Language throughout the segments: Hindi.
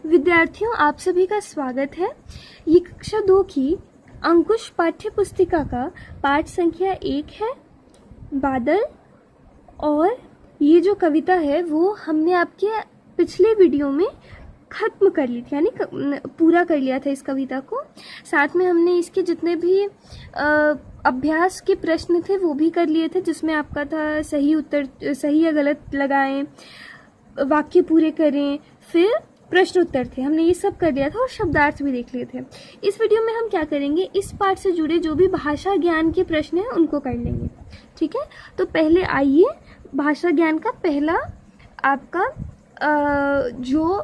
विद्यार्थियों, आप सभी का स्वागत है। ये कक्षा 2 की अंकुश पाठ्य पुस्तिका का पाठ संख्या 1 है, बादल। और ये जो कविता है वो हमने आपके पिछले वीडियो में ख़त्म कर ली थी, यानी पूरा कर लिया था इस कविता को। साथ में हमने इसके जितने भी अभ्यास के प्रश्न थे वो भी कर लिए थे, जिसमें आपका था सही उत्तर, सही या गलत लगाएं, वाक्य पूरे करें, फिर प्रश्न उत्तर थे। हमने ये सब कर लिया था और शब्दार्थ भी देख लिए थे। इस वीडियो में हम क्या करेंगे, इस पाठ से जुड़े जो भी भाषा ज्ञान के प्रश्न हैं उनको कर लेंगे। ठीक है, तो पहले आइए भाषा ज्ञान का पहला आपका जो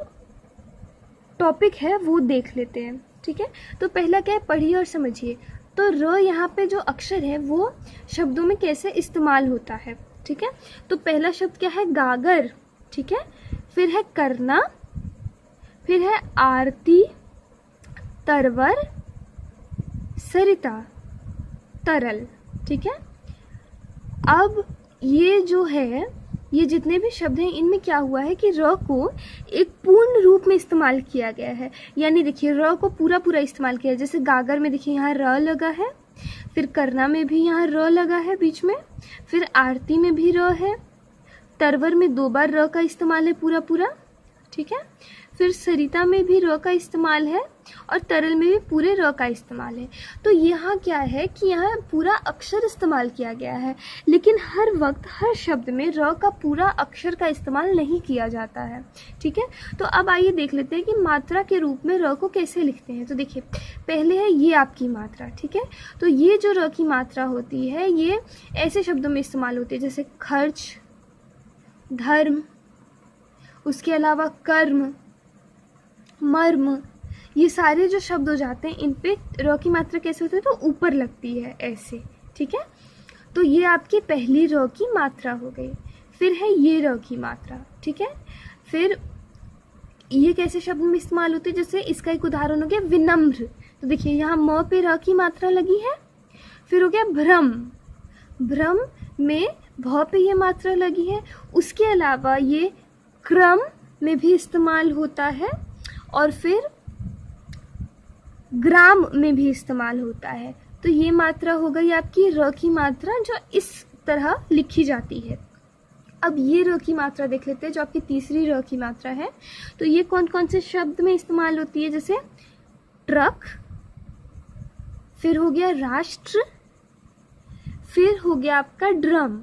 टॉपिक है वो देख लेते हैं। ठीक है, तो पहला क्या है, पढ़िए और समझिए। तो र यहाँ पे जो अक्षर है वो शब्दों में कैसे इस्तेमाल होता है। ठीक है, तो पहला शब्द क्या है, गागर। ठीक है, फिर है करना, फिर है आरती, तरवर, सरिता, तरल। ठीक है, अब ये जो है, ये जितने भी शब्द हैं इनमें क्या हुआ है कि र को एक पूर्ण रूप में इस्तेमाल किया गया है। यानी देखिए र को पूरा पूरा इस्तेमाल किया है। जैसे गागर में देखिए यहाँ र लगा है, फिर करना में भी यहाँ र लगा है बीच में, फिर आरती में भी र है, तरवर में 2 बार र का इस्तेमाल है पूरा पूरा। ठीक है, फिर सरिता में भी र का इस्तेमाल है और तरल में भी पूरे र का इस्तेमाल है। तो यहाँ क्या है कि यहाँ पूरा अक्षर इस्तेमाल किया गया है, लेकिन हर वक्त हर शब्द में र का पूरा अक्षर का इस्तेमाल नहीं किया जाता है। ठीक है, तो अब आइए देख लेते हैं कि मात्रा के रूप में र को कैसे लिखते हैं। तो देखिए, पहले है ये आपकी मात्रा। ठीक है, तो ये जो र की मात्रा होती है ये ऐसे शब्दों में इस्तेमाल होती है जैसे खर्च, धर्म, उसके अलावा कर्म, मर्म। ये सारे जो शब्द हो जाते हैं इन पे र की मात्रा कैसे होती है, तो ऊपर लगती है ऐसे। ठीक है, तो ये आपकी पहली र की मात्रा हो गई। फिर है ये र की मात्रा। ठीक है, फिर ये कैसे शब्द में इस्तेमाल होती है, जैसे इसका एक उदाहरण हो गया विनम्र। तो देखिए यहाँ म पे र की मात्रा लगी है। फिर हो गया भ्रम, भ्रम में भ पे ये मात्रा लगी है। उसके अलावा ये क्रम में भी इस्तेमाल होता है और फिर ग्राम में भी इस्तेमाल होता है। तो ये मात्रा हो गई आपकी र की मात्रा जो इस तरह लिखी जाती है। अब ये र की मात्रा देख लेते हैं जो आपकी तीसरी र की मात्रा है। तो ये कौन कौन से शब्द में इस्तेमाल होती है, जैसे ट्रक, फिर हो गया राष्ट्र, फिर हो गया आपका ड्रम।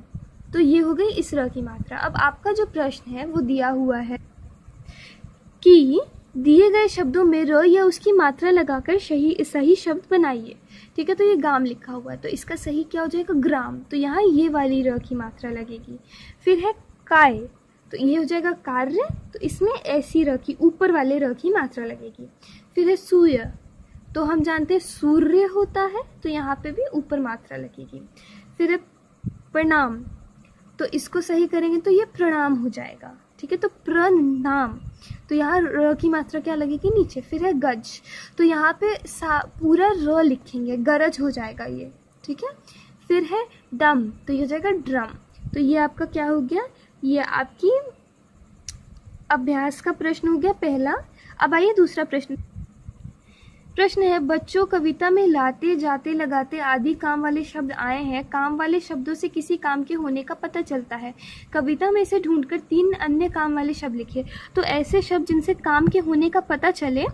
तो ये हो गई इस र की मात्रा। अब आपका जो प्रश्न है वो दिया हुआ है कि दिए गए शब्दों में र या उसकी मात्रा लगाकर सही शब्द बनाइए। ठीक है, तो ये गाम लिखा हुआ है तो इसका सही क्या हो जाएगा, ग्राम। तो यहाँ ये वाली र की मात्रा लगेगी। फिर है काय, तो ये हो जाएगा कार्य, तो इसमें ऐसी र की ऊपर वाले र की मात्रा लगेगी। फिर है सूर्य, तो हम जानते हैं सूर्य होता है, तो यहाँ पे भी ऊपर मात्रा लगेगी। फिर है प्रणाम, तो इसको सही करेंगे तो ये प्रणाम हो जाएगा। ठीक है, तो प्रणाम, तो यहाँ र की मात्रा क्या लगेगी, नीचे। फिर है गज, तो यहाँ पे पूरा र लिखेंगे, गरज हो जाएगा ये। ठीक है, फिर है दम, तो ये हो जाएगा ड्रम। तो ये आपका क्या हो गया, ये आपकी अभ्यास का प्रश्न हो गया पहला। अब आइए दूसरा प्रश्न। प्रश्न है, बच्चों कविता में लाते, जाते, लगाते आदि काम वाले शब्द आए हैं। काम वाले शब्दों से किसी काम के होने का पता चलता है। कविता में से ढूंढकर 3 अन्य काम वाले शब्द लिखिए। तो ऐसे शब्द जिनसे काम के होने का पता चले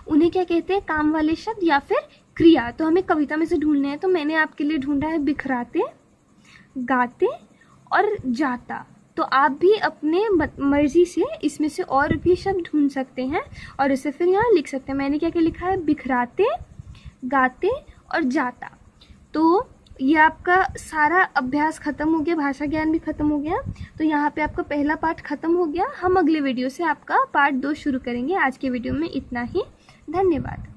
उन्हें क्या कहते हैं, काम वाले शब्द या फिर क्रिया। तो हमें कविता में से ढूंढने हैं, तो मैंने आपके लिए ढूंढा है बिखराते, गाते और जाता। तो आप भी अपने मर्जी से इसमें से और भी शब्द ढूंढ सकते हैं और इसे फिर यहाँ लिख सकते हैं। मैंने क्या क्या लिखा है, बिखराते, गाते और जाता। तो ये आपका सारा अभ्यास खत्म हो गया, भाषा ज्ञान भी खत्म हो गया। तो यहाँ पे आपका पहला पार्ट खत्म हो गया। हम अगले वीडियो से आपका पार्ट 2 शुरू करेंगे। आज के वीडियो में इतना ही। धन्यवाद।